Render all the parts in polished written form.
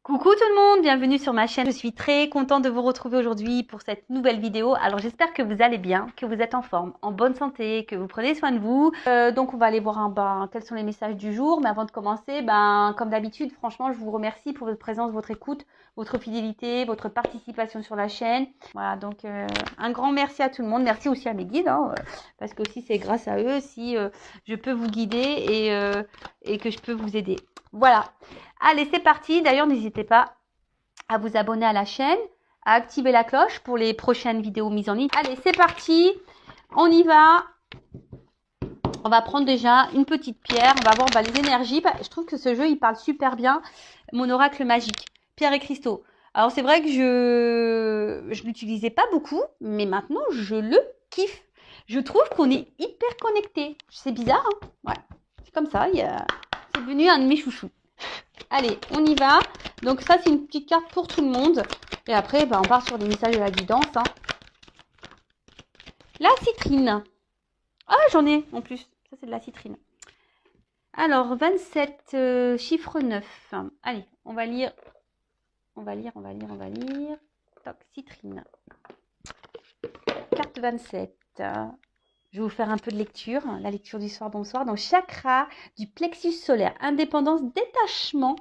Coucou tout le monde, bienvenue sur ma chaîne. Je suis très contente de vous retrouver aujourd'hui pour cette nouvelle vidéo. Alors j'espère que vous allez bien, que vous êtes en forme, en bonne santé, que vous prenez soin de vous. Donc on va aller voir quels sont les messages du jour. Mais avant de commencer, comme d'habitude, franchement, je vous remercie pour votre présence, votre écoute, votre fidélité, votre participation sur la chaîne. Voilà, donc un grand merci à tout le monde. Merci aussi à mes guides, parce que aussi c'est grâce à eux si je peux vous guider et que je peux vous aider. Voilà. Allez, c'est parti. D'ailleurs, n'hésitez pas à vous abonner à la chaîne, à activer la cloche pour les prochaines vidéos mises en ligne. Allez, c'est parti. On y va. On va prendre déjà une petite pierre. On va voir les énergies. Je trouve que ce jeu, il parle super bien. Mon oracle magique. Pierre et cristaux. Alors, c'est vrai que je l'utilisais pas beaucoup, mais maintenant, je le kiffe. Je trouve qu'on est hyper connectés. C'est bizarre, hein? Ouais. C'est comme ça. C'est devenu un de mes chouchous. Allez, on y va. Donc ça, c'est une petite carte pour tout le monde. Et après, on part sur les messages de la guidance. La citrine. Ah, j'en ai en plus. Ça, c'est de la citrine. Alors, 27, chiffre 9. Allez, on va lire. On va lire. Toc, citrine. Carte 27. Je vais vous faire un peu de lecture. La lecture du soir, bonsoir. Donc, chakra du plexus solaire. Indépendance, détachement,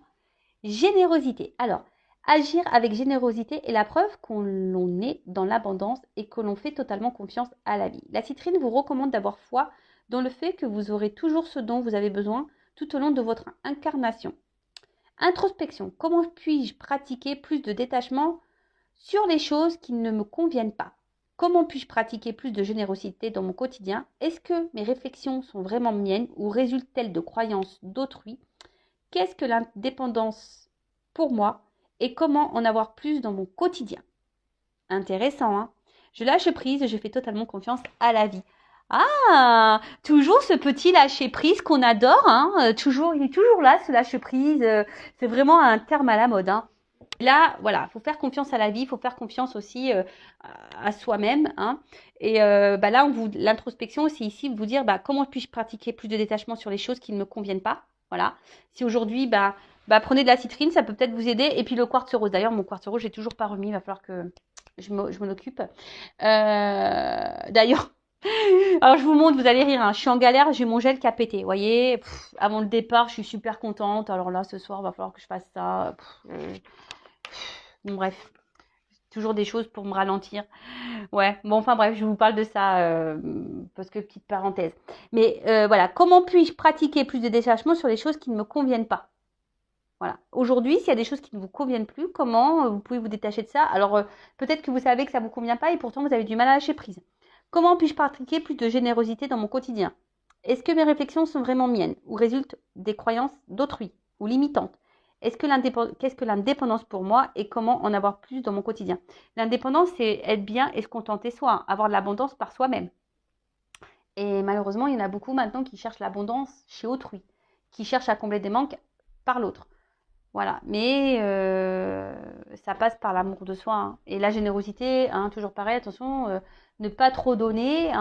générosité. Alors, agir avec générosité est la preuve qu'on est dans l'abondance et que l'on fait totalement confiance à la vie. La citrine vous recommande d'avoir foi dans le fait que vous aurez toujours ce dont vous avez besoin tout au long de votre incarnation. Introspection. Comment puis-je pratiquer plus de détachement sur les choses qui ne me conviennent pas? Comment puis-je pratiquer plus de générosité dans mon quotidien? Est-ce que mes réflexions sont vraiment miennes ou résultent-elles de croyances d'autrui? Qu'est-ce que l'indépendance pour moi et comment en avoir plus dans mon quotidien? Intéressant, hein? Je lâche prise et je fais totalement confiance à la vie. Ah, toujours ce petit lâcher prise qu'on adore, hein? Toujours, il est toujours là, ce lâcher prise. C'est vraiment un terme à la mode, hein? Là, voilà, il faut faire confiance à la vie, il faut faire confiance aussi à soi-même, hein. Et là, l'introspection, c'est ici de vous dire comment puis-je pratiquer plus de détachement sur les choses qui ne me conviennent pas. Voilà. Si aujourd'hui, prenez de la citrine, ça peut peut-être vous aider. Et puis le quartz rose. D'ailleurs, mon quartz rose, j'ai toujours pas remis. Il va falloir que je m'en occupe. D'ailleurs, alors je vous montre, vous allez rire. Hein. Je suis en galère, j'ai mon gel qui a pété. Vous voyez, avant le départ, je suis super contente. Alors là, ce soir, il va falloir que je fasse ça. Bon, bref. Toujours des choses pour me ralentir. Ouais, bon, enfin bref, je vous parle de ça parce que petite parenthèse. Mais voilà, comment puis-je pratiquer plus de détachement sur les choses qui ne me conviennent pas? Voilà. Aujourd'hui, s'il y a des choses qui ne vous conviennent plus, comment vous pouvez vous détacher de ça? Alors, peut-être que vous savez que ça ne vous convient pas et pourtant vous avez du mal à lâcher prise. Comment puis-je pratiquer plus de générosité dans mon quotidien? Est-ce que mes réflexions sont vraiment miennes ou résultent des croyances d'autrui ou limitantes? Qu'est-ce que l'indépendance pour moi et comment en avoir plus dans mon quotidien? L'indépendance, c'est être bien et se contenter soi, avoir de l'abondance par soi-même. Et malheureusement, il y en a beaucoup maintenant qui cherchent l'abondance chez autrui, qui cherchent à combler des manques par l'autre. Voilà, mais ça passe par l'amour de soi. Hein. Et la générosité, hein, toujours pareil, attention, ne pas trop donner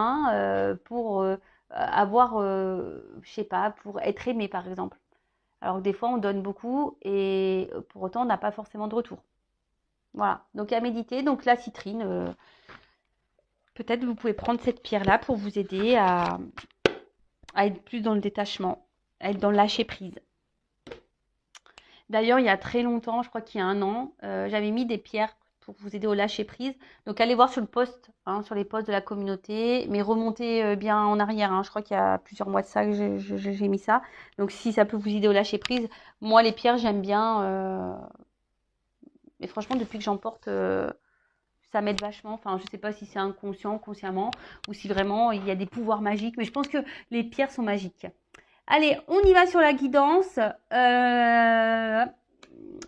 pour avoir, je sais pas, pour être aimé par exemple. Alors que des fois, on donne beaucoup et pour autant, on n'a pas forcément de retour. Voilà, donc à méditer. Donc la citrine, peut-être vous pouvez prendre cette pierre-là pour vous aider à être plus dans le détachement, à être dans le lâcher-prise. D'ailleurs, il y a très longtemps, je crois qu'il y a 1 an, j'avais mis des pierres pour vous aider au lâcher-prise. Donc, allez voir sur le post, sur les posts de la communauté, mais remontez bien en arrière. Hein. Je crois qu'il y a plusieurs mois de ça que j'ai mis ça. Donc, si ça peut vous aider au lâcher-prise, moi, les pierres, j'aime bien. Mais franchement, depuis que j'en porte, ça m'aide vachement. Enfin, je ne sais pas si c'est inconscient, consciemment, ou si vraiment il y a des pouvoirs magiques. Mais je pense que les pierres sont magiques. Allez, on y va sur la guidance.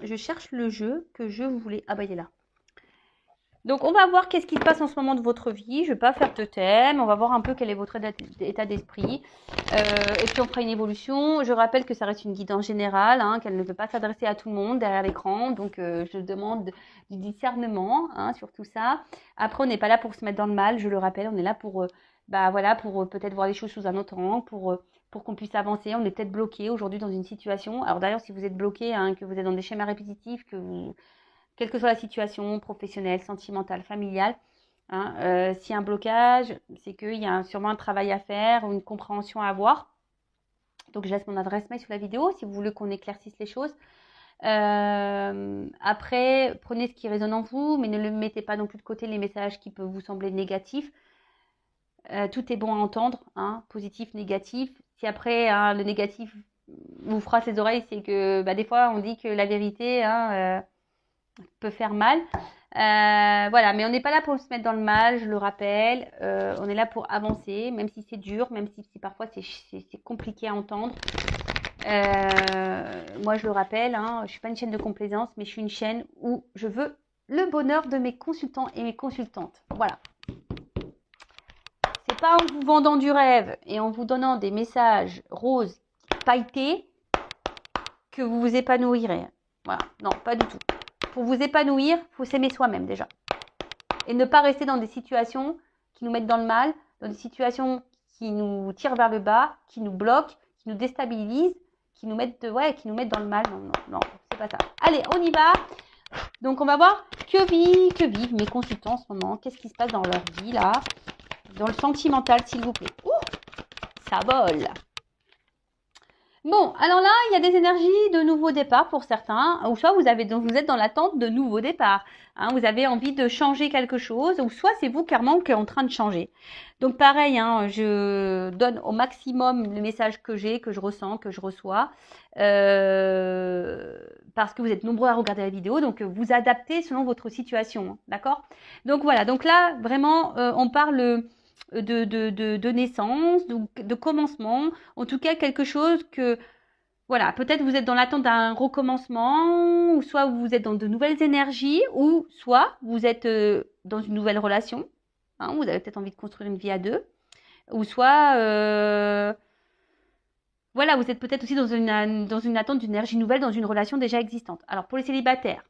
Je cherche le jeu que je voulais. Ah bah il est là. Donc on va voir qu'est-ce qui se passe en ce moment de votre vie. Je ne vais pas faire de thème. On va voir un peu quel est votre état d'esprit. Et puis on fera une évolution. Je rappelle que ça reste une guidance générale, qu'elle ne peut pas s'adresser à tout le monde derrière l'écran. Donc je demande du discernement sur tout ça. Après, on n'est pas là pour se mettre dans le mal. Je le rappelle, on est là pour... pour peut-être voir les choses sous un autre angle, pour pour qu'on puisse avancer. On est peut-être bloqué aujourd'hui dans une situation. Alors d'ailleurs, si vous êtes bloqué, hein, que vous êtes dans des schémas répétitifs, quelle que soit la situation, professionnelle, sentimentale, familiale, hein, s'il y a un blocage, c'est qu'il y a sûrement un travail à faire ou une compréhension à avoir. Donc, je laisse mon adresse mail sous la vidéo si vous voulez qu'on éclaircisse les choses. Après, prenez ce qui résonne en vous, mais ne le mettez pas non plus de côté les messages qui peuvent vous sembler négatifs. Tout est bon à entendre, hein, positif, négatif. Si après, hein, le négatif vous froisse les oreilles, c'est que des fois, on dit que la vérité peut faire mal. Voilà, mais on n'est pas là pour se mettre dans le mal, je le rappelle. On est là pour avancer, même si c'est dur, même si parfois c'est compliqué à entendre. Moi, je le rappelle, hein, je ne suis pas une chaîne de complaisance, mais je suis une chaîne où je veux le bonheur de mes consultants et mes consultantes. Voilà. C'est pas en vous vendant du rêve et en vous donnant des messages roses, pailletés, que vous vous épanouirez. Voilà, non, pas du tout. Pour vous épanouir, il faut s'aimer soi-même déjà. Et ne pas rester dans des situations qui nous mettent dans le mal, dans des situations qui nous tirent vers le bas, qui nous bloquent, qui nous déstabilisent, qui nous mettent dans le mal. Non, c'est pas ça. Allez, on y va. Donc, on va voir que vivent mes consultants en ce moment. Qu'est-ce qui se passe dans leur vie, là? Dans le sentimental, s'il vous plaît. Ouh, ça vole. Bon, alors là, il y a des énergies de nouveau départ pour certains, ou soit vous êtes dans l'attente de nouveaux départs. Hein, vous avez envie de changer quelque chose, ou soit c'est vous clairement qui êtes en train de changer. Donc pareil, hein, je donne au maximum le message que j'ai, que je ressens, que je reçois, parce que vous êtes nombreux à regarder la vidéo, donc vous adaptez selon votre situation, hein, d'accord? Donc voilà, donc là, vraiment, on parle de naissance, de commencement, en tout cas quelque chose que, voilà, peut-être vous êtes dans l'attente d'un recommencement, ou soit vous êtes dans de nouvelles énergies, ou soit vous êtes dans une nouvelle relation, hein, vous avez peut-être envie de construire une vie à deux, ou soit, voilà, vous êtes peut-être aussi dans une attente d'une énergie nouvelle dans une relation déjà existante. Alors pour les célibataires,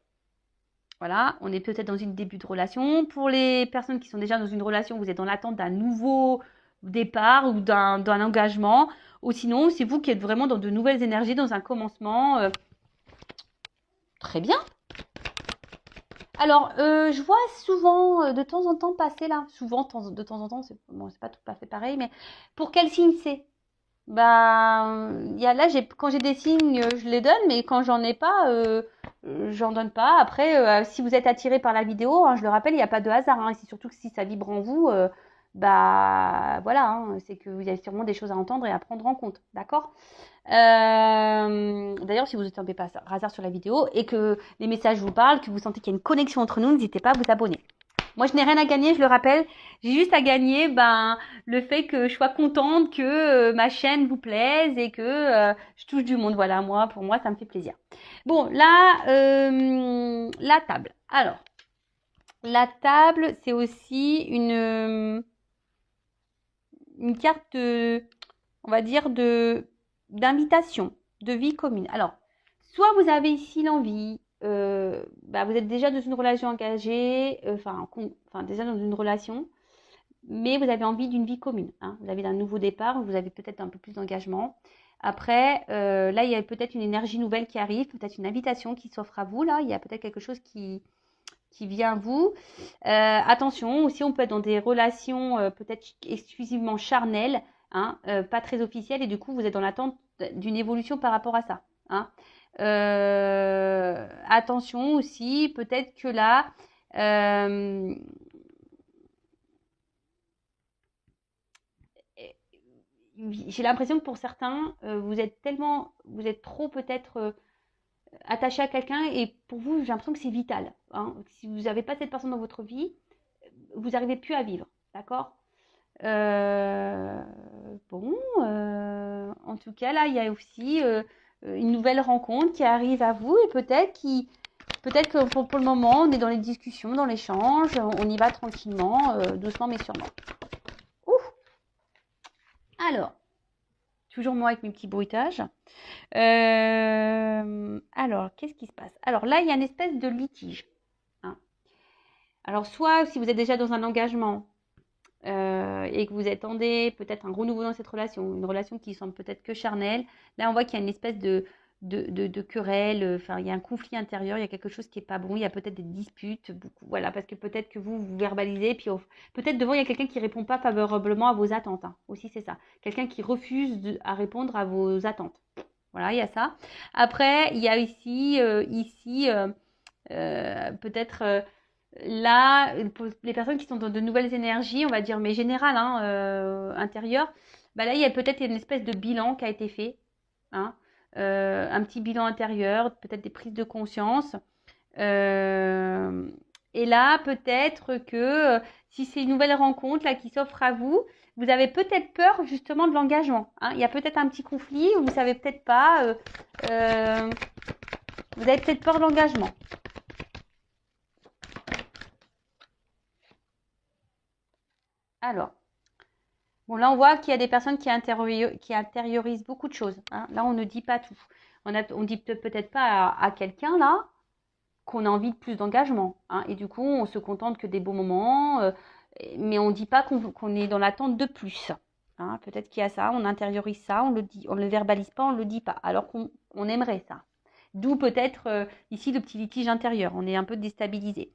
voilà, on est peut-être dans une début de relation. Pour les personnes qui sont déjà dans une relation, vous êtes dans l'attente d'un nouveau départ ou d'un engagement. Ou sinon, c'est vous qui êtes vraiment dans de nouvelles énergies, dans un commencement. Très bien. Alors, je vois souvent, de temps en temps, passer là. Souvent, de temps en temps, c'est pas tout à fait pareil, mais pour quel signe c'est? Quand j'ai des signes, je les donne, mais quand j'en ai pas, j'en donne pas. Après, si vous êtes attiré par la vidéo, hein, je le rappelle, il n'y a pas de hasard. Hein, et c'est surtout que si ça vibre en vous, voilà, hein, c'est que vous avez sûrement des choses à entendre et à prendre en compte, d'accord? D'ailleurs, si vous êtes tombé par hasard sur la vidéo et que les messages vous parlent, que vous sentez qu'il y a une connexion entre nous, n'hésitez pas à vous abonner. Moi, je n'ai rien à gagner, je le rappelle. J'ai juste à gagner le fait que je sois contente que ma chaîne vous plaise et que je touche du monde. Voilà, pour moi, ça me fait plaisir. Bon, là, la table. Alors, la table, c'est aussi une carte, on va dire, d'invitation, de vie commune. Alors, soit vous avez ici l'envie, vous êtes déjà dans une relation engagée, déjà dans une relation, mais vous avez envie d'une vie commune. Hein. Vous avez un nouveau départ, vous avez peut-être un peu plus d'engagement. Après, là, il y a peut-être une énergie nouvelle qui arrive, peut-être une invitation qui s'offre à vous. Là, il y a peut-être quelque chose qui vient à vous. Attention, aussi, on peut être dans des relations peut-être exclusivement charnelles, hein, pas très officielles, et du coup, vous êtes dans l'attente d'une évolution par rapport à ça. Hein. Attention aussi, peut-être que là, j'ai l'impression que pour certains, vous êtes trop peut-être attaché à quelqu'un et pour vous, j'ai l'impression que c'est vital. Hein. Si vous n'avez pas cette personne dans votre vie, vous n'arrivez plus à vivre, d'accord? En tout cas, là, il y a aussi une nouvelle rencontre qui arrive à vous et peut-être que pour le moment, on est dans les discussions, dans l'échange, on y va tranquillement, doucement mais sûrement. Ouf. Alors, toujours moi avec mes petits bruitages. Alors, qu'est-ce qui se passe? Alors là, il y a une espèce de litige. Hein. Alors, soit si vous êtes déjà dans un engagement, et que vous attendez peut-être un renouveau dans cette relation, une relation qui semble peut-être que charnelle, là on voit qu'il y a une espèce de querelle, enfin il y a un conflit intérieur, il y a quelque chose qui n'est pas bon, il y a peut-être des disputes, beaucoup, voilà, parce que peut-être que vous verbalisez, puis peut-être devant il y a quelqu'un qui ne répond pas favorablement à vos attentes, hein. Aussi c'est ça, quelqu'un qui refuse à répondre à vos attentes. Voilà, il y a ça. Après, il y a ici peut-être là, pour les personnes qui sont dans de nouvelles énergies, on va dire, mais générales, hein, intérieures, bah là, il y a peut-être une espèce de bilan qui a été fait, hein, un petit bilan intérieur, peut-être des prises de conscience. Euh, et là, peut-être que si c'est une nouvelle rencontre là, qui s'offre à vous, vous avez peut-être peur justement de l'engagement, hein. Il y a peut-être un petit conflit, vous ne savez peut-être pas, euh, vous avez peut-être peur de l'engagement. Alors, bon, là, on voit qu'il y a des personnes qui intériorisent beaucoup de choses, hein. Là, on ne dit pas tout. On dit peut-être pas à quelqu'un, là, qu'on a envie de plus d'engagement, hein. Et du coup, on se contente que des beaux moments, mais on ne dit pas qu'on est dans l'attente de plus, hein. Peut-être qu'il y a ça, on intériorise ça, on le dit, on ne le verbalise pas, on ne le dit pas, alors qu'on aimerait ça. D'où peut-être ici le petit litige intérieur, on est un peu déstabilisé.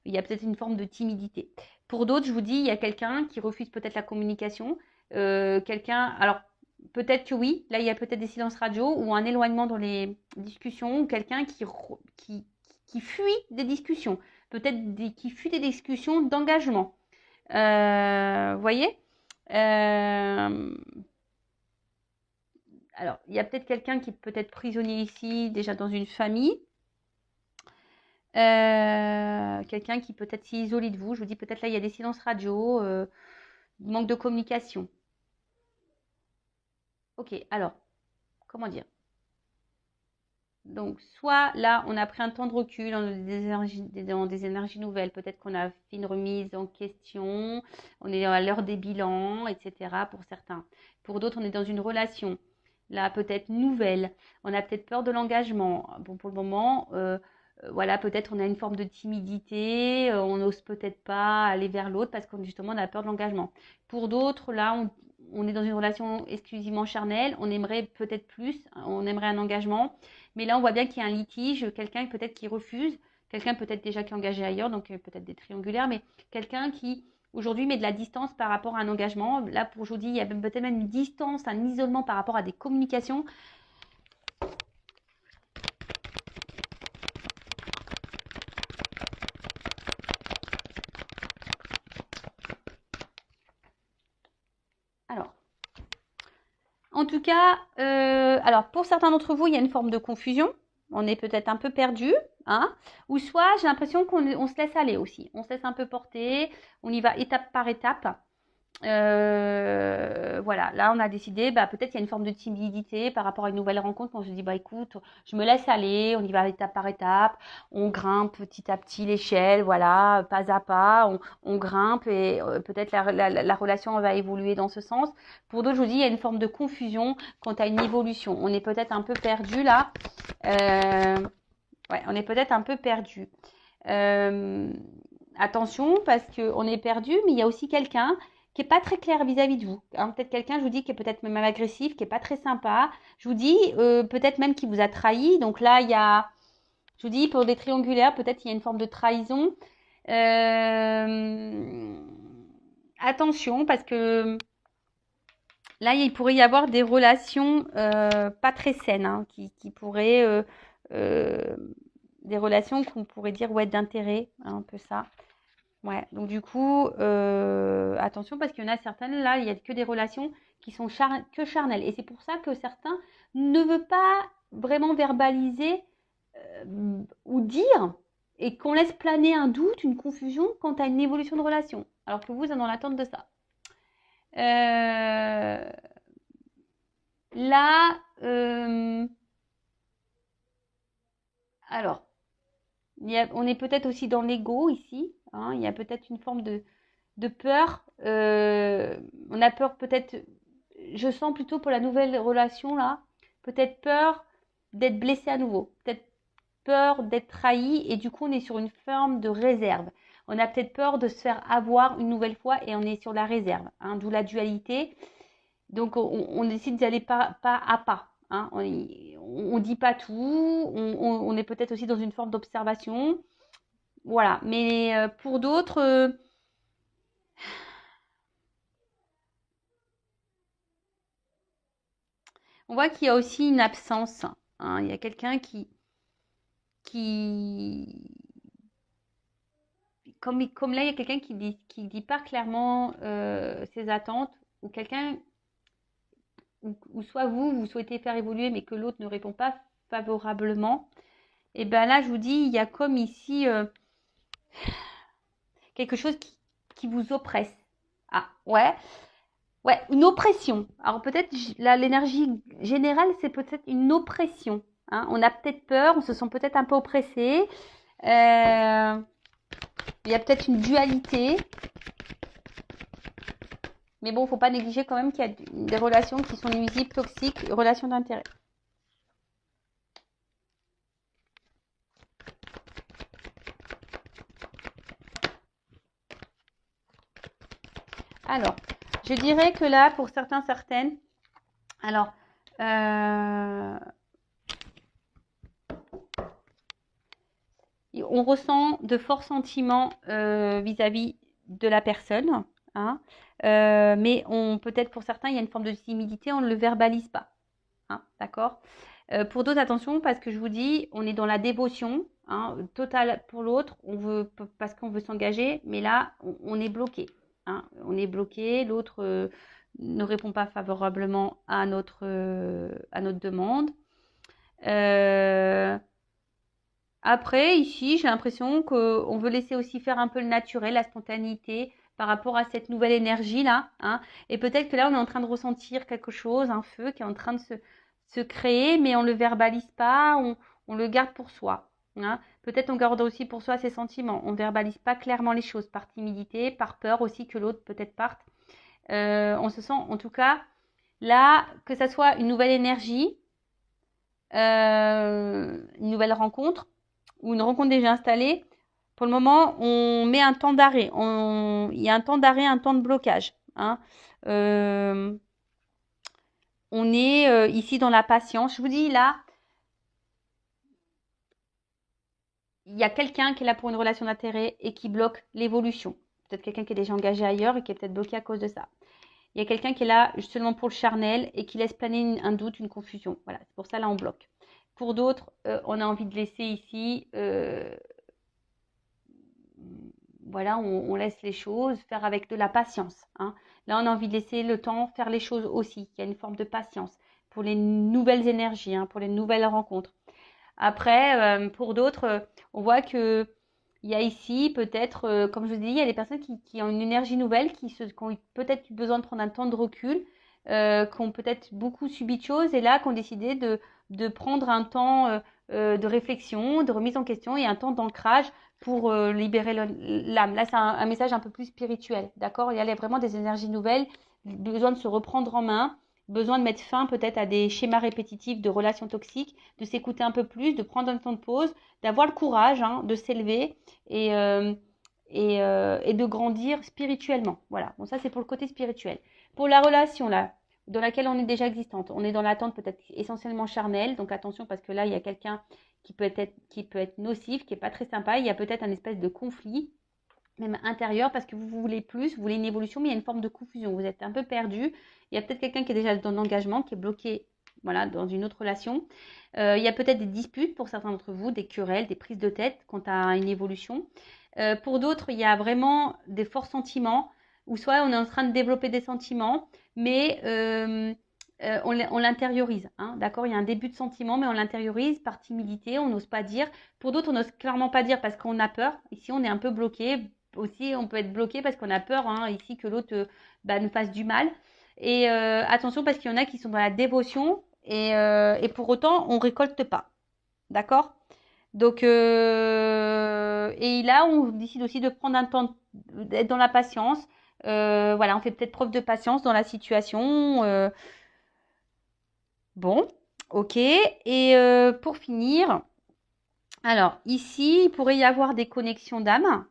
Il y a peut-être une forme de timidité. Pour d'autres, je vous dis, il y a quelqu'un qui refuse peut-être la communication. Quelqu'un, alors peut-être que oui, là il y a peut-être des silences radio ou un éloignement dans les discussions, ou quelqu'un qui fuit des discussions, peut-être qui fuit des discussions d'engagement. Vous voyez. Alors, il y a peut-être quelqu'un qui est peut-être prisonnier ici, déjà dans une famille. Quelqu'un qui peut-être s'est isolé de vous. Je vous dis peut-être là, il y a des silences radio, manque de communication. Ok, alors, comment dire? Donc, soit là, on a pris un temps de recul dans des énergies nouvelles. Peut-être qu'on a fait une remise en question. On est à l'heure des bilans, etc. pour certains. Pour d'autres, on est dans une relation. Là, peut-être nouvelle. On a peut-être peur de l'engagement. Bon, pour le moment, voilà, peut-être on a une forme de timidité. On n'ose peut-être pas aller vers l'autre parce qu'on justement on a peur de l'engagement. Pour d'autres, là, on est dans une relation exclusivement charnelle. On aimerait peut-être plus. On aimerait un engagement. Mais là, on voit bien qu'il y a un litige, quelqu'un peut-être qui refuse, quelqu'un peut-être déjà qui est engagé ailleurs, donc peut-être des triangulaires, mais quelqu'un qui aujourd'hui met de la distance par rapport à un engagement. Là, pour aujourd'hui, il y a peut-être même une distance, un isolement par rapport à des communications. Alors, en tout cas, alors pour certains d'entre vous, il y a une forme de confusion. On est peut-être un peu perdu, hein, ou soit j'ai l'impression qu'on se laisse aller aussi. On se laisse un peu porter, on y va étape par étape. Voilà, là on a décidé, bah, peut-être qu'il y a une forme de timidité par rapport à une nouvelle rencontre. On se dit, bah écoute, je me laisse aller, on y va étape par étape, on grimpe petit à petit l'échelle, voilà, pas à pas, on grimpe et peut-être la relation va évoluer dans ce sens. Pour d'autres, je vous dis, il y a une forme de confusion quant à une évolution. On est peut-être un peu perdu là. Ouais, on est peut-être un peu perdu. Attention parce qu'on est perdu, mais il y a aussi quelqu'un qui n'est pas très clair vis-à-vis de vous, hein. Peut-être quelqu'un, je vous dis, qui est peut-être même agressif, qui n'est pas très sympa. Je vous dis, peut-être même qui vous a trahi. Donc là, il y a, je vous dis, pour des triangulaires, peut-être il y a une forme de trahison. Attention, parce que là, il pourrait y avoir des relations pas très saines, hein, qui pourraient... des relations qu'on pourrait dire ouais, d'intérêt, hein, un peu ça. Ouais, donc du coup, attention parce qu'il y en a certaines, là, il n'y a que des relations qui sont que charnelles. Et c'est pour ça que certains ne veulent pas vraiment verbaliser ou dire et qu'on laisse planer un doute, une confusion quant à une évolution de relation. Alors que vous êtes dans l'attente de ça. Là, alors, on est peut-être aussi dans l'ego ici, hein, il y a peut-être une forme de peur. On a peur peut-être, je sens plutôt pour la nouvelle relation là, peut-être peur d'être blessé à nouveau, peut-être peur d'être trahi et du coup on est sur une forme de réserve. On a peut-être peur de se faire avoir une nouvelle fois et on est sur la réserve, hein, d'où la dualité. Donc, on décide d'aller pas à pas. Hein. On ne dit pas tout. On est peut-être aussi dans une forme d'observation. Voilà. Mais pour d'autres, on voit qu'il y a aussi une absence. Hein. Il y a quelqu'un qui comme là, il y a quelqu'un qui dit pas clairement ses attentes, ou quelqu'un, ou soit vous souhaitez faire évoluer, mais que l'autre ne répond pas favorablement. Et ben là, je vous dis, il y a comme ici quelque chose qui vous oppresse. Ah, ouais. Ouais, une oppression. Alors peut-être, là, l'énergie générale, c'est peut-être une oppression. Hein. On a peut-être peur, on se sent peut-être un peu oppressé. Il y a peut-être une dualité. Mais bon, il ne faut pas négliger quand même qu'il y a des relations qui sont nuisibles, toxiques, relations d'intérêt. Alors, je dirais que là, pour certains, certaines, alors, on ressent de forts sentiments vis-à-vis de la personne, hein, mais peut-être pour certains, il y a une forme de timidité, on ne le verbalise pas. Hein, d'accord. Pour d'autres, attention, parce que je vous dis, on est dans la dévotion hein, totale pour l'autre, parce qu'on veut s'engager, mais là, on est bloqué. Hein, on est bloqué, l'autre ne répond pas favorablement à notre demande. Après, ici, j'ai l'impression qu'on veut laisser aussi faire un peu le naturel, la spontanéité par rapport à cette nouvelle énergie-là. Hein. Et peut-être que là, on est en train de ressentir quelque chose, un feu qui est en train de se créer, mais on ne le verbalise pas, on le garde pour soi. Hein. Peut-être on garde aussi pour soi ses sentiments. On ne verbalise pas clairement les choses, par timidité, par peur aussi que l'autre peut-être parte. On se sent, en tout cas, là, que ça soit une nouvelle énergie, une nouvelle rencontre, ou une rencontre déjà installée, pour le moment, on met un temps d'arrêt. Il y a un temps d'arrêt, un temps de blocage. Hein. On est ici dans la patience. Je vous dis là, il y a quelqu'un qui est là pour une relation d'intérêt et qui bloque l'évolution. Peut-être quelqu'un qui est déjà engagé ailleurs et qui est peut-être bloqué à cause de ça. Il y a quelqu'un qui est là seulement pour le charnel et qui laisse planer un doute, une confusion. Voilà, c'est pour ça là on bloque. Pour d'autres, on a envie de laisser ici voilà, on laisse les choses faire avec de la patience. Hein. Là, on a envie de laisser le temps faire les choses aussi. Il y a une forme de patience pour les nouvelles énergies, hein, pour les nouvelles rencontres. Après, pour d'autres, on voit que il y a ici peut-être, comme je vous dis, il y a des personnes qui ont une énergie nouvelle, qui ont peut-être besoin de prendre un temps de recul, qui ont peut-être beaucoup subi de choses et là, qui ont décidé de prendre un temps de réflexion, de remise en question et un temps d'ancrage pour libérer l'âme. Là, c'est un message un peu plus spirituel, d'accord? Il y a vraiment des énergies nouvelles, besoin de se reprendre en main, besoin de mettre fin peut-être à des schémas répétitifs de relations toxiques, de s'écouter un peu plus, de prendre un temps de pause, d'avoir le courage hein, de s'élever et de grandir spirituellement. Voilà, bon ça c'est pour le côté spirituel. Pour la relation là, dans laquelle on est déjà existante, on est dans l'attente peut-être essentiellement charnelle, donc attention parce que là il y a quelqu'un qui peut être nocif, qui est pas très sympa, il y a peut-être un espèce de conflit même intérieur parce que vous voulez plus, vous voulez une évolution, mais il y a une forme de confusion, vous êtes un peu perdu. Il y a peut-être quelqu'un qui est déjà dans l'engagement, qui est bloqué voilà, dans une autre relation. Il y a peut-être des disputes pour certains d'entre vous, des querelles, des prises de tête quant à une évolution. Pour d'autres, il y a vraiment des forts sentiments, ou soit on est en train de développer des sentiments, mais on l'intériorise. Hein, d'accord. Il y a un début de sentiment, mais on l'intériorise par timidité, on n'ose pas dire. Pour d'autres, on n'ose clairement pas dire parce qu'on a peur. Ici, on est un peu bloqué. Aussi, on peut être bloqué parce qu'on a peur hein, ici que l'autre nous fasse du mal. Et attention parce qu'il y en a qui sont dans la dévotion et pour autant, on récolte pas. D'accord. Donc, et là, on décide aussi de prendre un temps, d'être dans la patience. Voilà, on fait peut-être preuve de patience dans la situation. Bon, ok. Et pour finir, alors ici, il pourrait y avoir des connexions d'âme.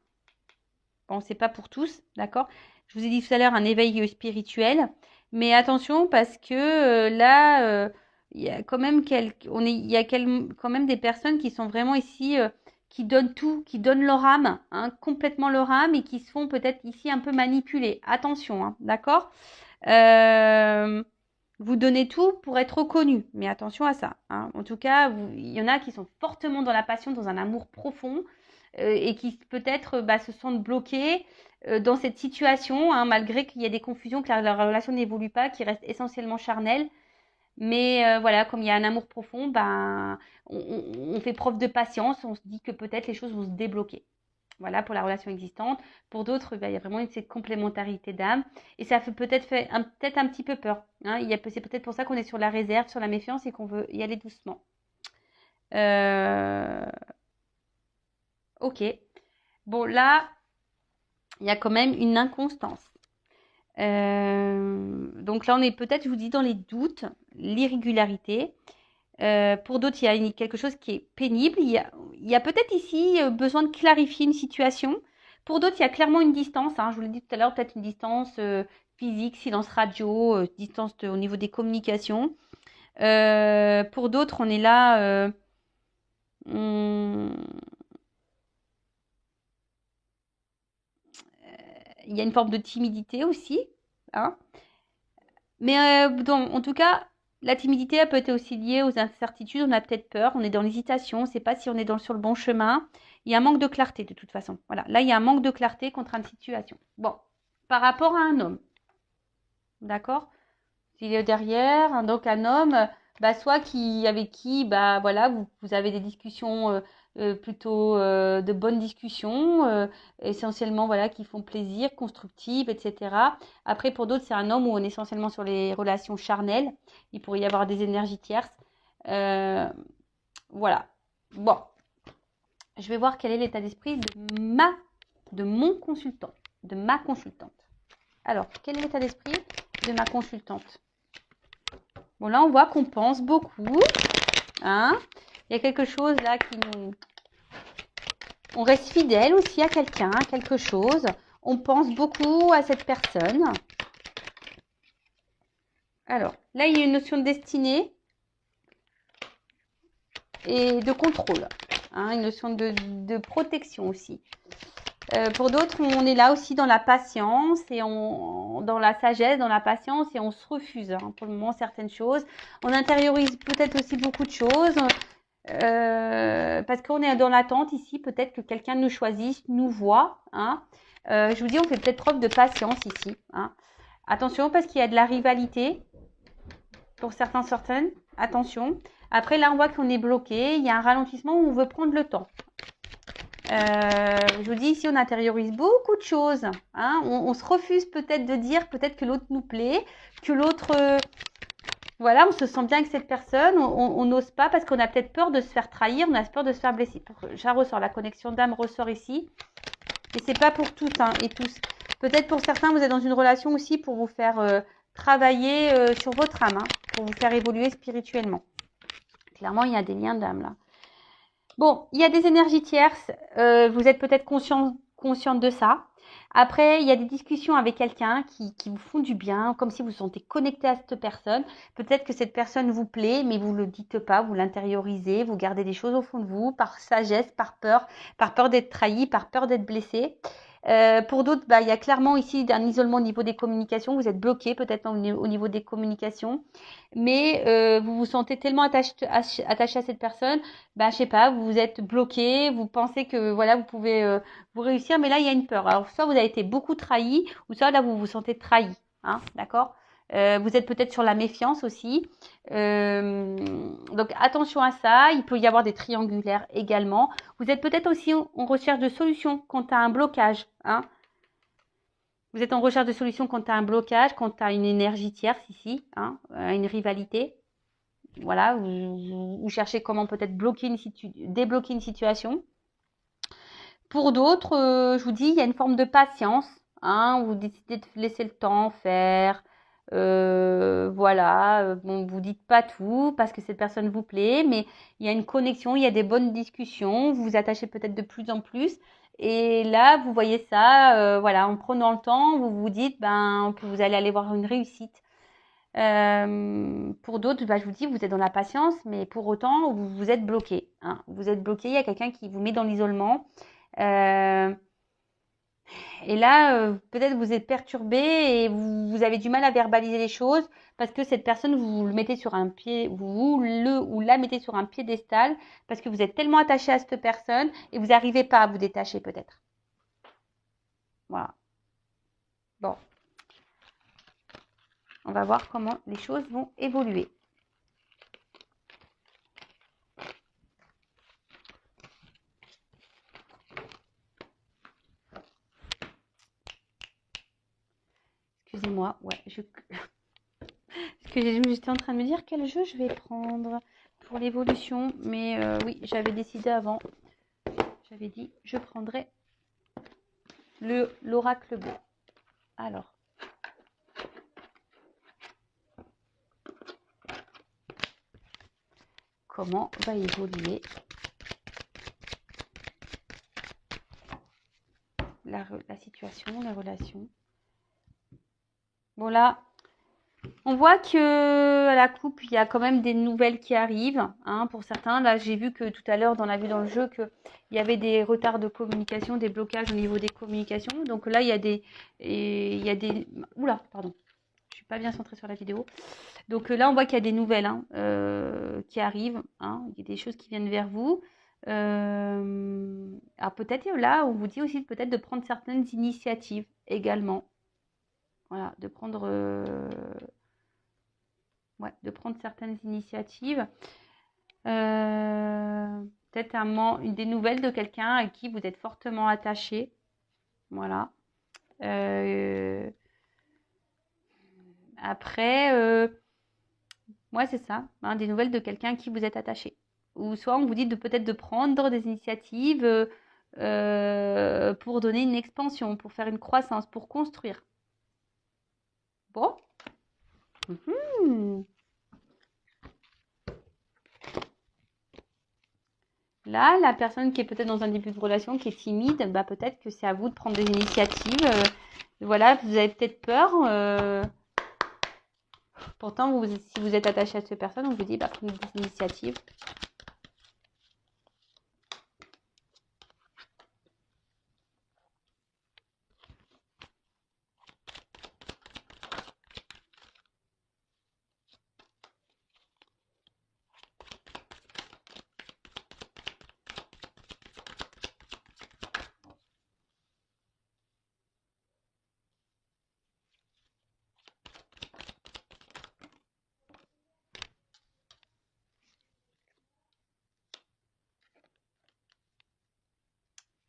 Bon, c'est pas pour tous, d'accord? Je vous ai dit tout à l'heure un éveil spirituel, mais attention parce que là, il y a quand même quand même des personnes qui sont vraiment ici, qui donnent tout, qui donnent leur âme, hein, complètement leur âme et qui se font peut-être ici un peu manipuler. Attention, hein, d'accord? Vous donnez tout pour être reconnu, mais attention à ça, hein. En tout cas, il y en a qui sont fortement dans la passion, dans un amour profond, et qui peut-être se sentent bloqués dans cette situation, hein, malgré qu'il y a des confusions, que leur relation n'évolue pas, qui reste essentiellement charnelle. Mais voilà, comme il y a un amour profond, on fait preuve de patience, on se dit que peut-être les choses vont se débloquer. Voilà pour la relation existante. Pour d'autres, il y a vraiment cette complémentarité d'âme. Et ça fait peut-être peut-être un petit peu peur, hein. C'est peut-être pour ça qu'on est sur la réserve, sur la méfiance et qu'on veut y aller doucement. Ok. Bon, là, il y a quand même une inconstance. Donc là, on est peut-être, je vous dis, dans les doutes, l'irrégularité. Pour d'autres, il y a quelque chose qui est pénible. Il y a peut-être ici besoin de clarifier une situation. Pour d'autres, il y a clairement une distance, hein. Je vous l'ai dit tout à l'heure, peut-être une distance physique, silence radio, distance au niveau des communications. Pour d'autres, on est là. Il y a une forme de timidité aussi, hein. Mais en tout cas, la timidité, elle peut être aussi liée aux incertitudes. On a peut-être peur, on est dans l'hésitation, on ne sait pas si on est sur le bon chemin. Il y a un manque de clarté de toute façon. Voilà, là, il y a un manque de clarté contre une situation. Bon, par rapport à un homme, d'accord? S'il est derrière, hein, donc un homme, soit avec qui, voilà, vous avez des discussions plutôt de bonnes discussions, essentiellement, voilà, qui font plaisir, constructives, etc. Après, pour d'autres, c'est un homme où on est essentiellement sur les relations charnelles. Il pourrait y avoir des énergies tierces. Voilà. Bon, je vais voir quel est l'état d'esprit de mon consultant, de ma consultante. Alors, quel est l'état d'esprit de ma consultante? Bon, là, on voit qu'on pense beaucoup, hein. Il y a quelque chose là qui nous... On reste fidèle aussi à quelqu'un, à quelque chose. On pense beaucoup à cette personne. Alors, là, il y a une notion de destinée et de contrôle, hein, une notion de protection aussi. Pour d'autres, on est là aussi dans la patience et dans la sagesse, dans la patience, et on se refuse, hein, pour le moment certaines choses. On intériorise peut-être aussi beaucoup de choses parce qu'on est dans l'attente ici, peut-être que quelqu'un nous choisisse, nous voit, hein. Je vous dis, on fait peut-être preuve de patience ici, hein. Attention parce qu'il y a de la rivalité pour certaines. Attention. Après, là, on voit qu'on est bloqué. Il y a un ralentissement où on veut prendre le temps. Je vous dis, ici, on intériorise beaucoup de choses, hein. On se refuse peut-être de dire peut-être que l'autre nous plaît, que l'autre... voilà, on se sent bien avec cette personne. On n'ose pas parce qu'on a peut-être peur de se faire trahir, on a peur de se faire blesser. Ça ressort, la connexion d'âme ressort ici. Mais c'est pas pour tous, hein, et tous. Peut-être pour certains, vous êtes dans une relation aussi pour vous faire travailler sur votre âme, hein, pour vous faire évoluer spirituellement. Clairement, il y a des liens d'âme là. Bon, il y a des énergies tierces, vous êtes peut-être consciente de ça. Après, il y a des discussions avec quelqu'un qui vous font du bien, comme si vous vous sentez connecté à cette personne. Peut-être que cette personne vous plaît, mais vous ne le dites pas, vous l'intériorisez, vous gardez des choses au fond de vous, par sagesse, par peur d'être trahi, par peur d'être blessé. Pour d'autres, il y a clairement ici un isolement au niveau des communications. Vous êtes bloqué peut-être au niveau des communications, mais vous vous sentez tellement attaché à cette personne, je sais pas, vous êtes bloqué, vous pensez que voilà, vous pouvez vous réussir, mais là il y a une peur. Alors soit vous avez été beaucoup trahi, ou soit là vous vous sentez trahi, hein, d'accord? Vous êtes peut-être sur la méfiance aussi. Donc attention à ça, il peut y avoir des triangulaires également. Vous êtes peut-être aussi en recherche de solutions quand à un blocage, hein. Vous êtes en recherche de solutions quand à un blocage, quand à une énergie tierce ici, hein, une rivalité. Voilà, vous cherchez comment peut-être débloquer une situation. Pour d'autres, je vous dis, il y a une forme de patience, hein, vous décidez de laisser le temps faire, Voilà, bon, vous dites pas tout parce que cette personne vous plaît, mais il y a une connexion, il y a des bonnes discussions, vous vous attachez peut-être de plus en plus. Et là, vous voyez ça, voilà, en prenant le temps, vous vous dites que vous allez aller voir une réussite. Pour d'autres, je vous dis, vous êtes dans la patience, mais pour autant, vous êtes bloqué, hein. Vous êtes bloqué, il y a quelqu'un qui vous met dans l'isolement. Euh, et là, peut-être vous êtes perturbé et vous avez du mal à verbaliser les choses parce que cette personne, vous le mettez sur un pied, vous le ou la mettez sur un piédestal parce que vous êtes tellement attaché à cette personne et vous n'arrivez pas à vous détacher peut-être. Voilà. Bon, on va voir comment les choses vont évoluer. Excusez-moi, ouais, parce que j'étais en train de me dire quel jeu je vais prendre pour l'évolution, mais oui, j'avais décidé avant. J'avais dit je prendrais l'oracle bleu. Alors, comment va évoluer la situation, les relations? Bon là, on voit que à la coupe, il y a quand même des nouvelles qui arrivent, hein, pour certains. Là, j'ai vu que tout à l'heure, on a vu dans le jeu qu'il y avait des retards de communication, des blocages au niveau des communications. Donc là, il y a des... Oula, pardon. Je suis pas bien centrée sur la vidéo. Donc là, on voit qu'il y a des nouvelles, hein, qui arrivent, hein. Il y a des choses qui viennent vers vous. Alors peut-être là, on vous dit aussi peut-être de prendre certaines initiatives également. Voilà, de prendre certaines initiatives. Peut-être des nouvelles de quelqu'un à qui vous êtes fortement attaché. Voilà. Après, ouais, c'est ça, hein, des nouvelles de quelqu'un à qui vous êtes attaché. Ou soit on vous dit peut-être de prendre des initiatives pour donner une expansion, pour faire une croissance, pour construire. Bon. Là, la personne qui est peut-être dans un début de relation, qui est timide, peut-être que c'est à vous de prendre des initiatives. Voilà, vous avez peut-être peur. Pourtant, si vous êtes attaché à cette personne, on vous dit prenez des initiatives.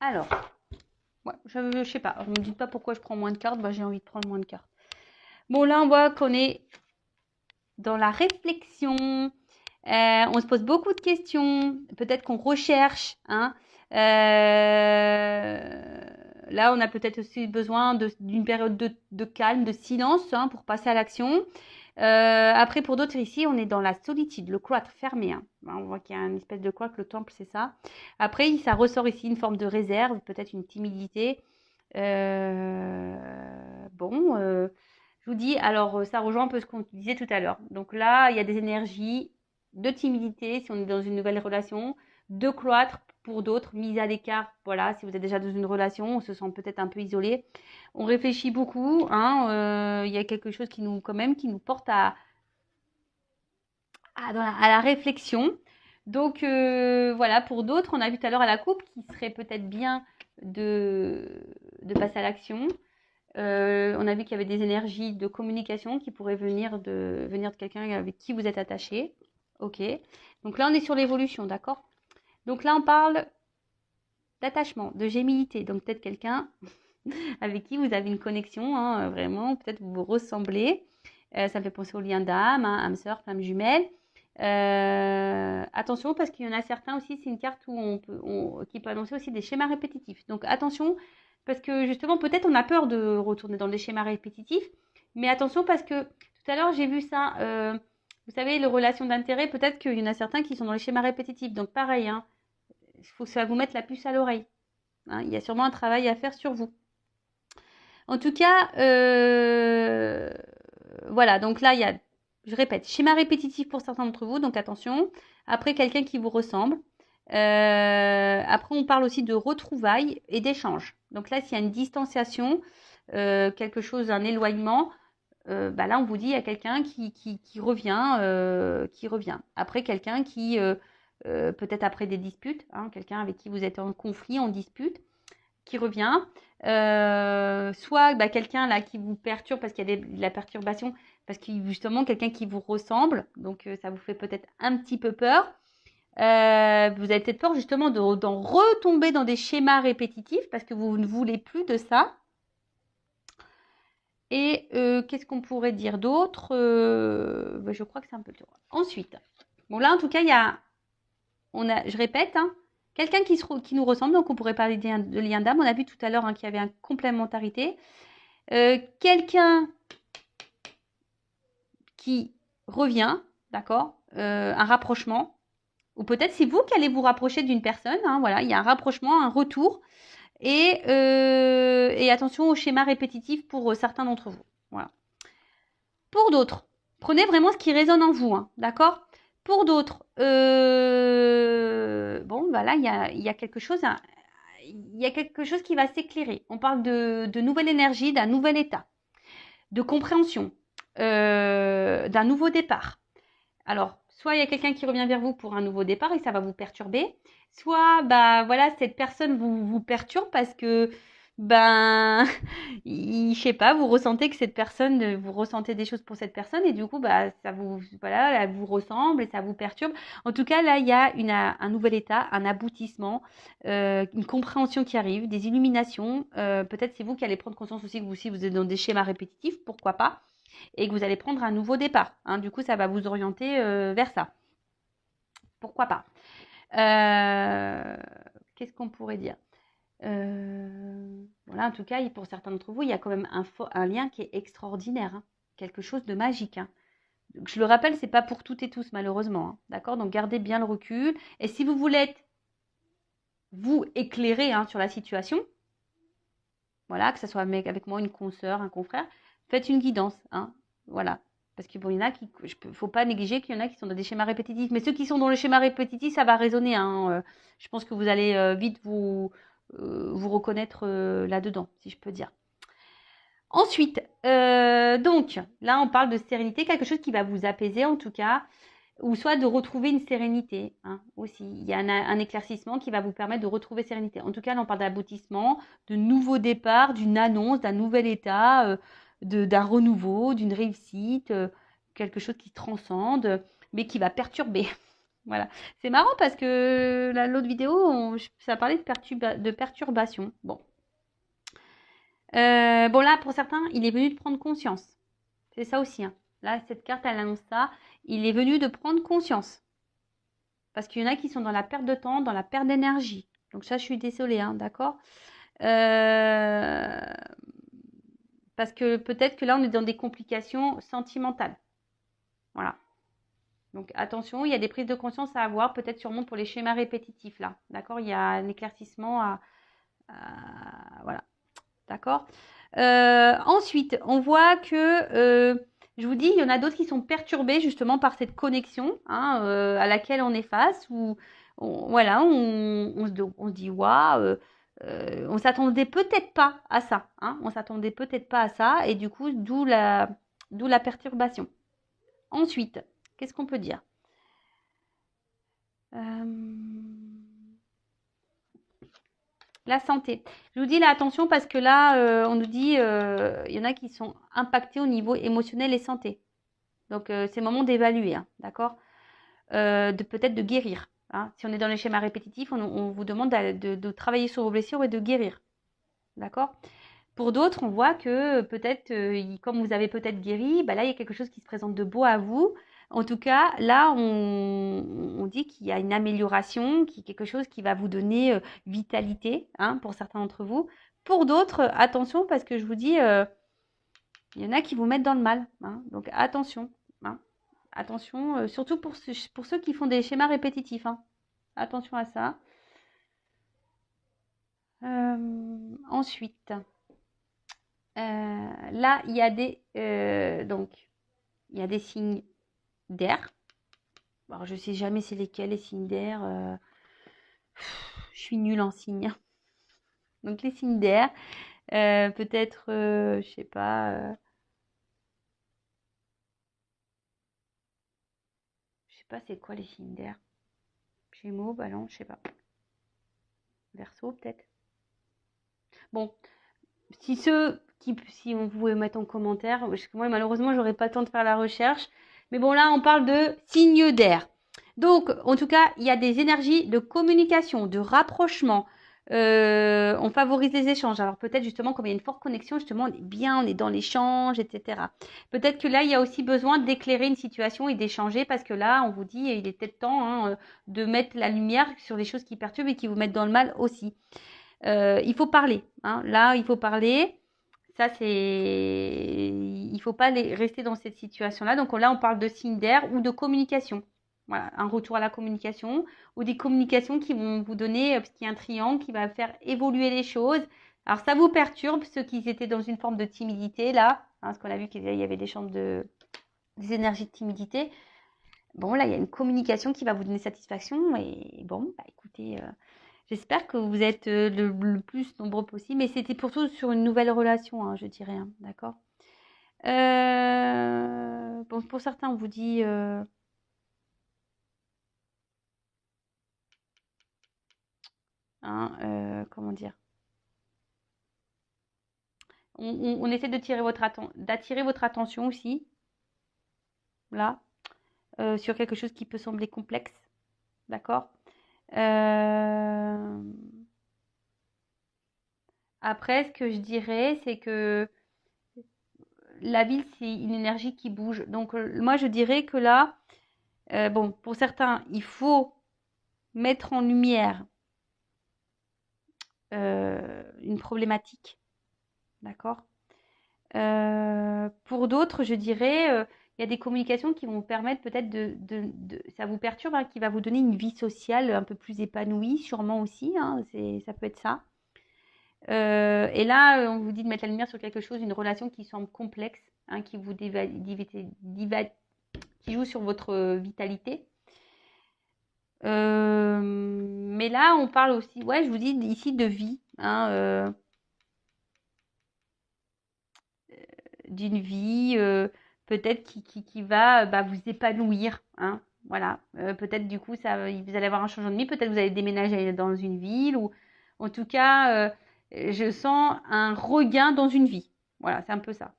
Alors, ouais, je sais pas, ne me dites pas pourquoi je prends moins de cartes, j'ai envie de prendre moins de cartes. Bon, là, on voit qu'on est dans la réflexion, on se pose beaucoup de questions, peut-être qu'on recherche, hein. Là, on a peut-être aussi besoin d'une période de calme, de silence, hein, pour passer à l'action. Après, pour d'autres ici, on est dans la solitude, le cloître fermé, hein. On voit qu'il y a une espèce de cloître, le temple, c'est ça. Après, ça ressort ici une forme de réserve, peut-être une timidité. Bon, je vous dis, alors ça rejoint un peu ce qu'on disait tout à l'heure. Donc là, il y a des énergies de timidité si on est dans une nouvelle relation, de cloître pour d'autres, mise à l'écart. Voilà, si vous êtes déjà dans une relation, on se sent peut-être un peu isolé. On réfléchit beaucoup, hein, il y a quelque chose qui nous porte à la réflexion. Donc voilà, pour d'autres, on a vu tout à l'heure à la coupe qu'il serait peut-être bien de passer à l'action. On a vu qu'il y avait des énergies de communication qui pourraient venir de quelqu'un avec qui vous êtes attaché. Ok. Donc là, on est sur l'évolution, d'accord? Donc là, on parle d'attachement, de gémilité. Donc peut-être quelqu'un avec qui vous avez une connexion, hein, vraiment, peut-être vous vous ressemblez. Ça me fait penser au lien d'âme, hein, âme sœur, flamme jumelle. Attention parce qu'il y en a certains aussi, c'est une carte qui peut annoncer aussi des schémas répétitifs. Donc attention parce que justement peut-être on a peur de retourner dans des schémas répétitifs Mais attention parce que tout à l'heure, j'ai vu ça. Vous savez, les relations d'intérêt, peut-être qu'il y en a certains qui sont dans les schémas répétitifs. Donc pareil, hein, il faut que ça vous mette la puce à l'oreille. Hein, il y a sûrement un travail à faire sur vous. En tout cas, voilà. Donc là, il y a, je répète, schéma répétitif pour certains d'entre vous. Donc attention. Après, quelqu'un qui vous ressemble. Après, on parle aussi de retrouvailles et d'échanges. Donc là, s'il y a une distanciation, quelque chose, un éloignement, bah là, on vous dit il y a quelqu'un qui revient. Après, quelqu'un qui, peut-être après des disputes, hein, quelqu'un avec qui vous êtes en conflit, en dispute, qui revient. Soit bah, quelqu'un là qui vous perturbe parce qu'il y a de la perturbation, parce que justement, quelqu'un qui vous ressemble, donc ça vous fait peut-être un petit peu peur. Vous avez peut-être peur justement d'en retomber dans des schémas répétitifs parce que vous ne voulez plus de ça. Et qu'est-ce qu'on pourrait dire d'autre bah, je crois que c'est un peu le tour. Ensuite, bon là en tout cas, je répète, hein, quelqu'un qui nous ressemble, donc on pourrait parler de lien d'âme. On a vu tout à l'heure hein, qu'il y avait une complémentarité. Quelqu'un qui revient, d'accord, un rapprochement. Ou peut-être c'est vous qui allez vous rapprocher d'une personne. Hein, voilà, il y a un rapprochement, un retour. Et attention au schéma répétitif pour certains d'entre vous. Voilà. Pour d'autres, prenez vraiment ce qui résonne en vous, hein, d'accord? Pour d'autres, bon, bah là, il y a quelque chose, hein, il y a quelque chose qui va s'éclairer. On parle de nouvelle énergie, d'un nouvel état, de compréhension, d'un nouveau départ. Alors, soit il y a quelqu'un qui revient vers vous pour un nouveau départ et ça va vous perturber, soit bah voilà, cette personne vous perturbe parce que ben je sais pas, vous ressentez que cette personne, vous ressentez des choses pour cette personne et du coup bah ça vous voilà, elle vous ressemble et ça vous perturbe. En tout cas, là il y a un nouvel état, un aboutissement, une compréhension qui arrive, des illuminations. Peut-être c'est vous qui allez prendre conscience aussi que vous aussi vous êtes dans des schémas répétitifs, pourquoi pas, et que vous allez prendre un nouveau départ. Hein. Du coup, ça va vous orienter vers ça. Pourquoi pas. Qu'est-ce qu'on pourrait dire voilà, en tout cas, pour certains d'entre vous, il y a quand même un lien qui est extraordinaire. Hein. Quelque chose de magique. Hein. Donc, je le rappelle, c'est pas pour toutes et tous, malheureusement. Hein. D'accord. Donc, gardez bien le recul. Et si vous voulez être, vous, éclairer hein, sur la situation, voilà, que ce soit avec moi, une consoeur, un confrère, faites une guidance. Hein. Voilà. Parce qu'il bon, y en a qui, faut pas négliger qu'il y en a qui sont dans des schémas répétitifs. Mais ceux qui sont dans les schémas répétitifs, ça va résonner. Hein. Je pense que vous allez vite vous reconnaître là-dedans, si je peux dire. Ensuite, donc, là, on parle de sérénité, quelque chose qui va vous apaiser en tout cas, ou soit de retrouver une sérénité hein, aussi. Il y a un éclaircissement qui va vous permettre de retrouver sérénité. En tout cas, là, on parle d'aboutissement, de nouveau départ, d'une annonce, d'un nouvel état, d'un renouveau, d'une réussite, quelque chose qui transcende, mais qui va perturber. Voilà. C'est marrant parce que l'autre vidéo, ça parlait de perturbation. Bon. Bon, là, pour certains, il est venu de prendre conscience. C'est ça aussi. Hein. Là, cette carte, elle annonce ça. Il est venu de prendre conscience. Parce qu'il y en a qui sont dans la perte de temps, dans la perte d'énergie. Donc ça, je suis désolée, hein, d'accord parce que peut-être que là, on est dans des complications sentimentales. Voilà. Donc attention, il y a des prises de conscience à avoir, peut-être sûrement pour les schémas répétitifs, là. D'accord. Il y a un éclaircissement voilà. D'accord. Ensuite, on voit que, je vous dis, il y en a d'autres qui sont perturbés justement par cette connexion hein, à laquelle on est face. Où voilà, on se dit, waouh, on s'attendait peut-être pas à ça. Hein, on s'attendait peut-être pas à ça. Et du coup, d'où la perturbation. Ensuite, qu'est-ce qu'on peut dire La santé. Je vous dis là, attention parce que là, on nous dit, il y en a qui sont impactés au niveau émotionnel et santé. Donc, c'est le moment d'évaluer, hein, d'accord peut-être de guérir. Hein. Si on est dans les schémas répétitifs, on vous demande de travailler sur vos blessures et de guérir. D'accord. Pour d'autres, on voit que peut-être, comme vous avez peut-être guéri, bah là, il y a quelque chose qui se présente de beau à vous. En tout cas, là, on dit qu'il y a une amélioration, qu'il y a quelque chose qui va vous donner vitalité, hein, pour certains d'entre vous. Pour d'autres, attention, parce que je vous dis, Il y en a qui vous mettent dans le mal, hein, donc attention, hein. Attention, surtout pour ceux qui font des schémas répétitifs, hein. Attention à ça. Ensuite, là, il y a donc, il y a des signes d'air. Alors, je sais jamais c'est lesquels les signes d'air. Je suis nulle en signes. Donc, les signes d'air, peut-être, je sais pas. Je sais pas c'est quoi les signes d'air. Gémeaux, Balance, je sais pas. Verseau, peut-être. Bon, si on pouvait mettre en commentaire, parce que moi malheureusement j'aurais pas le temps de faire la recherche, mais bon là on parle de signes d'air. Donc en tout cas il y a des énergies de communication, de rapprochement. On favorise les échanges. Alors peut-être justement comme il y a une forte connexion, justement on est dans l'échange, etc. Peut-être que là il y a aussi besoin d'éclairer une situation et d'échanger parce que là on vous dit il est peut-être temps de mettre la lumière sur les choses qui perturbent et qui vous mettent dans le mal aussi. Il faut parler, hein. Là, il faut parler. Ça, il faut pas rester dans cette situation-là. Donc là, on parle de signe d'air ou de communication. Voilà, un retour à la communication ou des communications qui vont vous donner, parce qu'il y a un triangle qui va faire évoluer les choses. Alors, ça vous perturbe, ceux qui étaient dans une forme de timidité, là, hein, parce qu'on a vu qu'il y avait des énergies de timidité. Bon, là, il y a une communication qui va vous donner satisfaction. Et bon, bah, écoutez, j'espère que vous êtes le plus nombreux possible, mais c'était surtout sur une nouvelle relation, hein, je dirais, hein, d'accord. Bon, pour certains, on vous dit hein, comment dire, on essaie de d'attirer votre attention aussi, là, sur quelque chose qui peut sembler complexe, d'accord. Euh, Après, ce que je dirais, c'est que la ville, c'est une énergie qui bouge. Donc, moi, je dirais que là, bon, pour certains, il faut mettre en lumière une problématique, d'accord. Pour d'autres, je dirais, il y a des communications qui vont vous permettre peut-être ça vous perturbe, hein, qui va vous donner une vie sociale un peu plus épanouie, sûrement aussi, hein, ça peut être ça. Et là, on vous dit de mettre la lumière sur quelque chose, une relation qui semble complexe, hein, qui joue sur votre vitalité. Mais là, on parle aussi, ouais, je vous dis ici de vie, hein, d'une vie peut-être qui va bah, vous épanouir, hein, voilà. Peut-être du coup, vous allez avoir un changement de vie, peut-être vous allez déménager dans une ville ou en tout cas, je sens un regain dans une vie. Voilà, c'est un peu ça.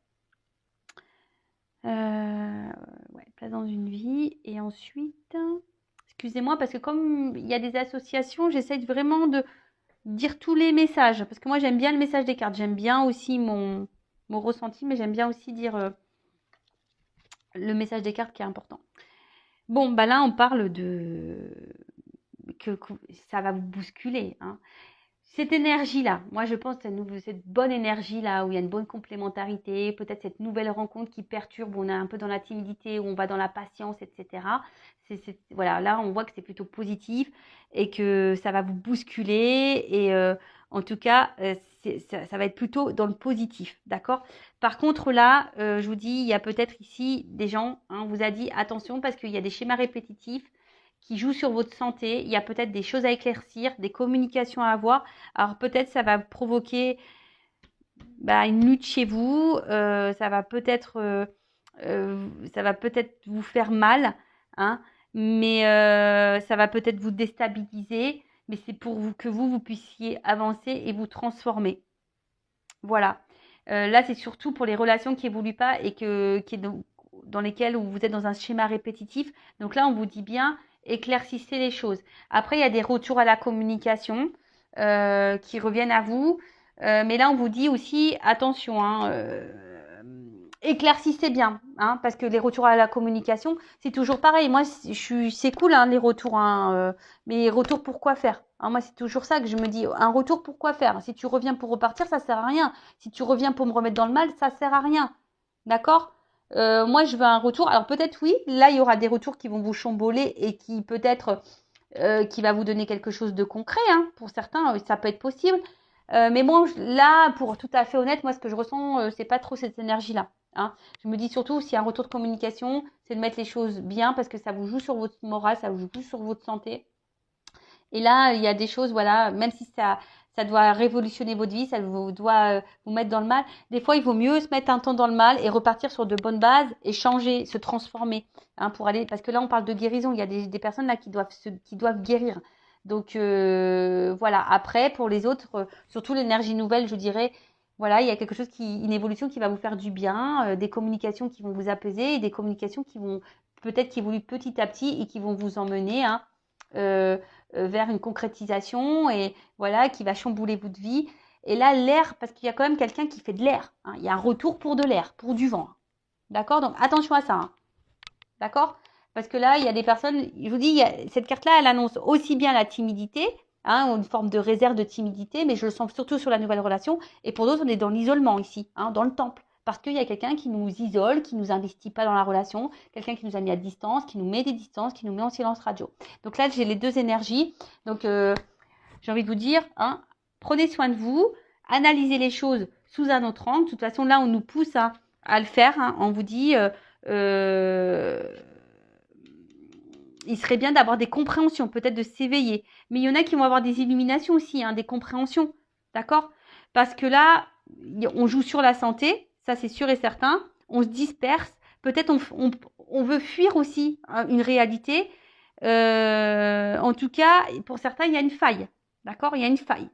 Ouais, place dans une vie et ensuite, excusez-moi parce que comme il y a des associations, j'essaye vraiment de dire tous les messages parce que moi j'aime bien le message des cartes, j'aime bien aussi mon ressenti, mais j'aime bien aussi dire le message des cartes qui est important. Bon, bah là, on parle que ça va vous bousculer, hein. Cette énergie-là, moi je pense que cette bonne énergie-là, où il y a une bonne complémentarité, peut-être cette nouvelle rencontre qui perturbe, où on est un peu dans la timidité, où on va dans la patience, etc. Voilà, là on voit que c'est plutôt positif et que ça va vous bousculer et en tout cas, ça va être plutôt dans le positif, d'accord? Par contre là, je vous dis, il y a peut-être ici des gens, hein, on vous a dit attention parce qu'il y a des schémas répétitifs qui jouent sur votre santé, il y a peut-être des choses à éclaircir, des communications à avoir. Alors peut-être ça va provoquer bah, une lutte chez vous, ça va peut-être vous faire mal, hein, mais ça va peut-être vous déstabiliser, mais c'est pour que vous puissiez avancer et vous transformer. Voilà. Là, c'est surtout pour les relations qui évoluent pas et dans lesquelles vous êtes dans un schéma répétitif. Donc là, on vous dit bien, éclaircissez les choses. Après, il y a des retours à la communication qui reviennent à vous. Mais là, on vous dit aussi, attention, hein, éclaircissez bien, hein, parce que les retours à la communication, c'est toujours pareil. Moi, c'est cool, hein, les retours, hein, mais retour pour quoi faire, hein, moi, c'est toujours ça que je me dis. Un retour pour quoi faire? Si tu reviens pour repartir, ça sert à rien. Si tu reviens pour me remettre dans le mal, ça sert à rien. D'accord? Moi, je veux un retour. Alors peut-être oui, là, il y aura des retours qui vont vous chamboler et qui peut-être qui va vous donner quelque chose de concret. Hein. Pour certains, ça peut être possible. Mais bon, là, pour tout à fait honnête, moi, ce que je ressens, c'est pas trop cette énergie-là. Hein. Je me dis surtout, s'il y a un retour de communication, c'est de mettre les choses bien parce que ça vous joue sur votre morale, ça vous joue sur votre santé. Et là, il y a des choses, voilà, même si ça doit révolutionner votre vie, ça doit vous mettre dans le mal. Des fois, il vaut mieux se mettre un temps dans le mal et repartir sur de bonnes bases et changer, se transformer, hein, pour aller. Parce que là, on parle de guérison. Il y a des personnes là qui doivent guérir. Donc voilà. Après, pour les autres, surtout l'énergie nouvelle, je dirais, voilà, il y a quelque chose une évolution qui va vous faire du bien, des communications qui vont vous apaiser, et des communications qui vont peut-être qui évoluent petit à petit et qui vont vous emmener, hein, euh, vers une concrétisation et voilà, qui va chambouler votre vie. Et là, l'air, parce qu'il y a quand même quelqu'un qui fait de l'air. Hein. Il y a un retour pour de l'air, pour du vent. D'accord? Donc attention à ça. Hein. D'accord? Parce que là, il y a des personnes, je vous dis, cette carte-là, elle annonce aussi bien la timidité, hein, une forme de réserve de timidité, mais je le sens surtout sur la nouvelle relation. Et pour d'autres, on est dans l'isolement ici, hein, dans le temple. Parce qu'il y a quelqu'un qui nous isole, qui nous investit pas dans la relation, quelqu'un qui nous a mis à distance, qui nous met des distances, qui nous met en silence radio. Donc là, j'ai les deux énergies. Donc, j'ai envie de vous dire, hein, prenez soin de vous, analysez les choses sous un autre angle. De toute façon, là, on nous pousse à le faire. Hein. On vous dit, euh, il serait bien d'avoir des compréhensions, peut-être de s'éveiller. Mais il y en a qui vont avoir des illuminations aussi, hein, des compréhensions. D'accord? Parce que là, on joue sur la santé, ça c'est sûr et certain. On se disperse. Peut-être on veut fuir aussi, hein, une réalité. En tout cas, pour certains, il y a une faille. D'accord? Il y a une faille.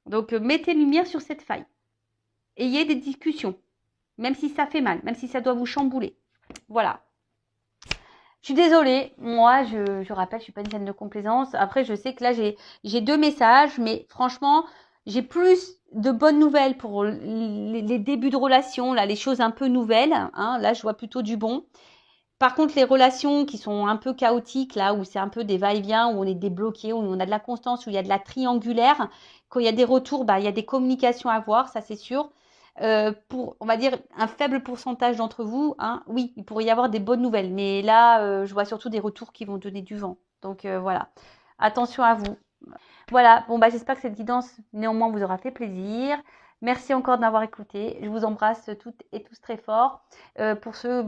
Donc, mettez lumière sur cette faille. Ayez des discussions, même si ça fait mal, même si ça doit vous chambouler. Voilà. Je suis désolée, moi je rappelle, je suis pas une scène de complaisance. Après, je sais que là j'ai deux messages, mais franchement, j'ai plus de bonnes nouvelles pour les débuts de relation, là, les choses un peu nouvelles. Hein, là, je vois plutôt du bon. Par contre, les relations qui sont un peu chaotiques, là, où c'est un peu des va-et-vient, où on est débloqué, où on a de la constance, où il y a de la triangulaire, quand il y a des retours, bah, il y a des communications à avoir, ça c'est sûr. Pour, on va dire, un faible pourcentage d'entre vous, hein, oui, il pourrait y avoir des bonnes nouvelles. Mais là, je vois surtout des retours qui vont donner du vent. Donc voilà, attention à vous. Voilà, bon bah j'espère que cette guidance néanmoins vous aura fait plaisir. Merci encore de m'avoir écouté. Je vous embrasse toutes et tous très fort. Pour ceux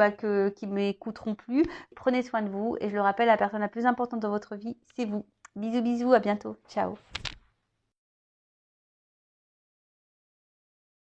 qui m'écouteront plus, prenez soin de vous. Et je le rappelle, la personne la plus importante dans votre vie, c'est vous. Bisous bisous, à bientôt. Ciao.